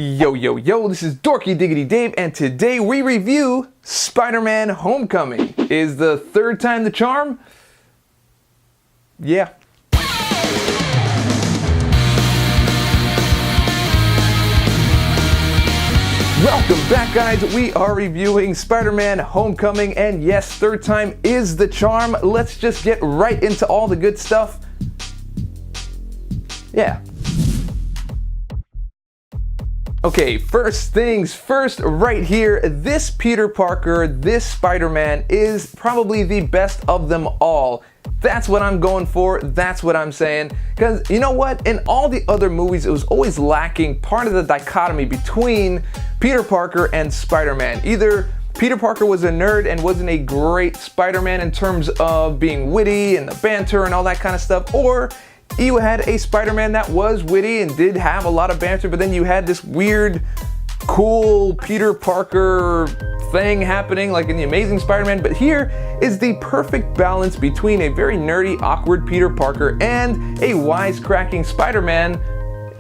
Yo, yo, yo, this is Dorky Diggity Dave, and today we review Spider-Man Homecoming. Is the third time the charm? Yeah. Welcome back, guys. We are reviewing Spider-Man Homecoming, and yes, third time is the charm. Let's just get right into all the good stuff. Yeah. Okay, first things first, right here, this Peter Parker, this Spider-Man is probably the best of them all. That's what I'm going for, that's what I'm saying. Because you know what, in all the other movies, it was always lacking part of the dichotomy between Peter Parker and Spider-Man. Either Peter Parker was a nerd and wasn't a great Spider-Man in terms of being witty and the banter and all that kind of stuff, or you had a Spider-Man that was witty and did have a lot of banter, but then you had this weird, cool Peter Parker thing happening like in The Amazing Spider-Man. But here is the perfect balance between a very nerdy, awkward Peter Parker and a wisecracking Spider-Man,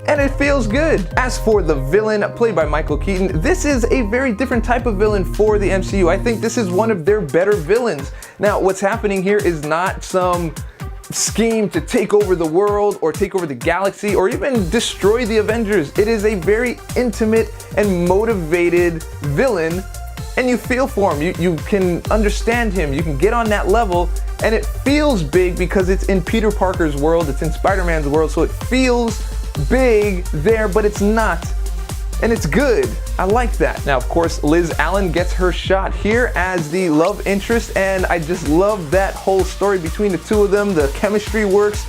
and it feels good. As for the villain, played by Michael Keaton, this is a very different type of villain for the MCU. I think this is one of their better villains. Now, what's happening here is not some scheme to take over the world or take over the galaxy or even destroy the Avengers. It is a very intimate and motivated villain, and you feel for him. You can understand him. You can get on that level, and it feels big because it's in Peter Parker's world, it's in Spider-Man's world, so it feels big there, but it's not. And it's good. I like that. Now, of course, Liz Allen gets her shot here as the love interest, and I just love that whole story between the two of them. The chemistry works.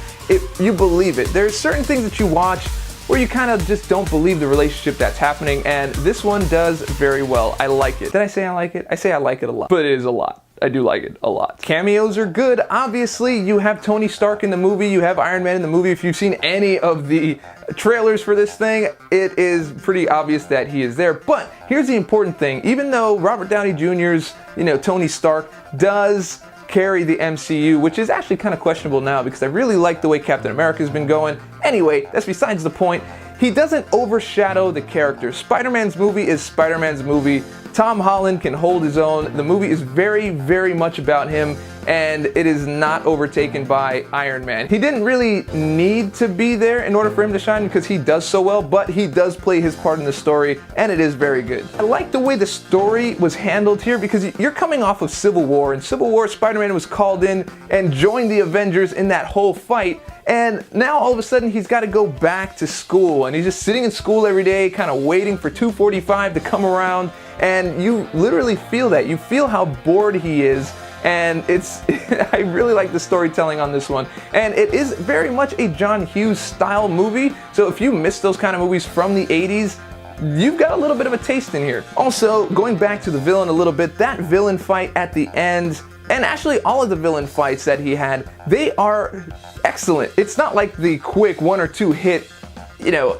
You believe it. There's certain things that you watch where you kind of just don't believe the relationship that's happening, and this one does very well. I like it. Did I say I like it? I say I like it a lot, but it is a lot. I do like it a lot. Cameos are good. Obviously, you have Tony Stark in the movie, you have Iron Man in the movie. If you've seen any of the trailers for this thing, it is pretty obvious that he is there. But here's the important thing. Even though Robert Downey Jr.'s, Tony Stark does carry the MCU, which is actually kind of questionable now because I really like the way Captain America's been going. Anyway, that's besides the point. He doesn't overshadow the character. Spider-Man's movie is Spider-Man's movie. Tom Holland can hold his own. The movie is very, very much about him, and it is not overtaken by Iron Man. He didn't really need to be there in order for him to shine because he does so well, but he does play his part in the story, and it is very good. I like the way the story was handled here because you're coming off of Civil War. In Civil War, Spider-Man was called in and joined the Avengers in that whole fight, and now all of a sudden he's got to go back to school, and he's just sitting in school every day, kind of waiting for 2:45 to come around, and you literally feel that. You feel how bored he is, and I really like the storytelling on this one. And it is very much a John Hughes style movie, so if you miss those kind of movies from the 80s, you've got a little bit of a taste in here. Also, going back to the villain a little bit, that villain fight at the end, and actually all of the villain fights that he had, they are excellent. It's not like the quick one or two hit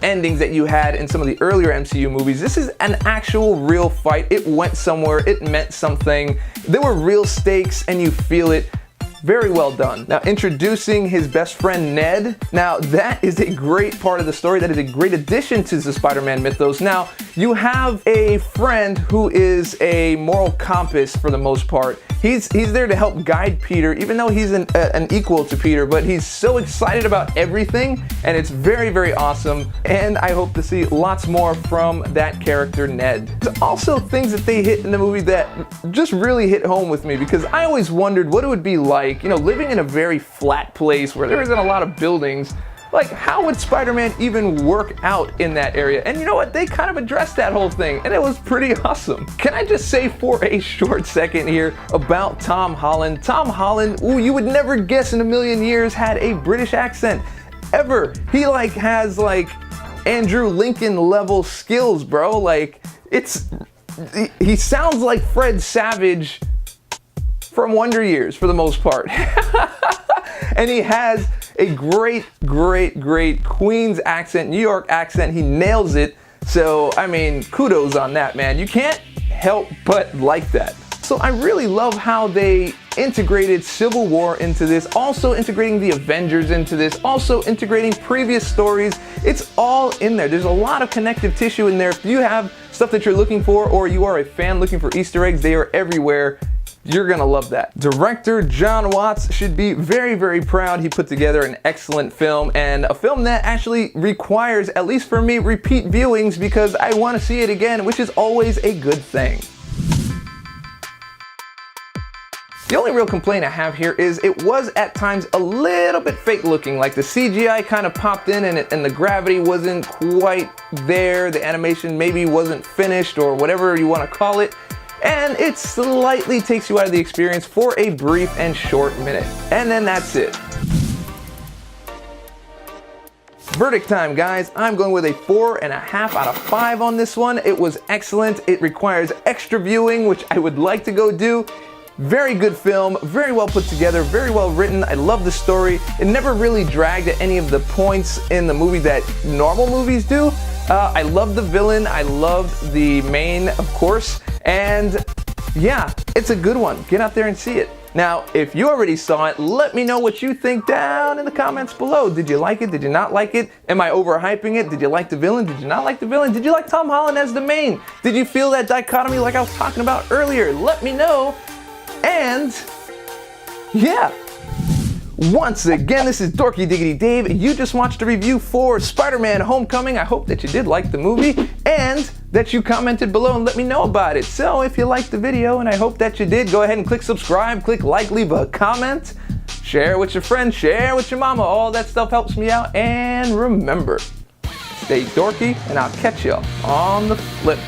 endings that you had in some of the earlier MCU movies. This is an actual real fight. It went somewhere. It meant something. There were real stakes, and you feel it. Very well done. Now, introducing his best friend Ned. Now, that is a great part of the story. That is a great addition to the Spider-Man mythos. Now, you have a friend who is a moral compass for the most part. He's there to help guide Peter, even though he's an equal to Peter, but he's so excited about everything, and it's very, very awesome, and I hope to see lots more from that character, Ned. There's also things that they hit in the movie that just really hit home with me, because I always wondered what it would be like, living in a very flat place where there isn't a lot of buildings. Like, how would Spider-Man even work out in that area? And you know what? They kind of addressed that whole thing, and it was pretty awesome. Can I just say for a short second here about Tom Holland? Tom Holland, ooh, you would never guess in a million years had a British accent. Ever. He has Andrew Lincoln level skills, bro. He sounds like Fred Savage from Wonder Years for the most part. And he has a great, great, great Queens accent, New York accent. He nails it. So, I mean, kudos on that, man. You can't help but like that. Also, I really love how they integrated Civil War into this, also integrating the Avengers into this, also integrating previous stories. It's all in there. There's a lot of connective tissue in there. If you have stuff that you're looking for, or you are a fan looking for Easter eggs, they are everywhere. You're gonna love that. Director Jon Watts should be very, very proud. He put together an excellent film, and a film that actually requires, at least for me, repeat viewings because I want to see it again, which is always a good thing. The only real complaint I have here is it was at times a little bit fake looking, like the CGI kind of popped in and the gravity wasn't quite there, the animation maybe wasn't finished or whatever you want to call it, and it slightly takes you out of the experience for a brief and short minute. And then that's it. Verdict time, guys. I'm going with a 4.5 out of 5 on this one. It was excellent. It requires extra viewing, which I would like to go do. Very good film, very well put together, very well written. I love the story. It never really dragged at any of the points in the movie that normal movies do. I loved the villain, I loved the main, of course, and yeah, it's a good one. Get out there and see it. Now, if you already saw it, let me know what you think down in the comments below. Did you like it? Did you not like it? Am I overhyping it? Did you like the villain? Did you not like the villain? Did you like Tom Holland as the main? Did you feel that dichotomy like I was talking about earlier? Let me know. And yeah, once again, this is Dorky Diggity Dave. You just watched a review for Spider-Man Homecoming. I hope that you did like the movie and that you commented below and let me know about it. So if you liked the video, and I hope that you did, go ahead and click subscribe, click like, leave a comment, share with your friends, share with your mama. All that stuff helps me out. And remember, stay dorky, and I'll catch you on the flip.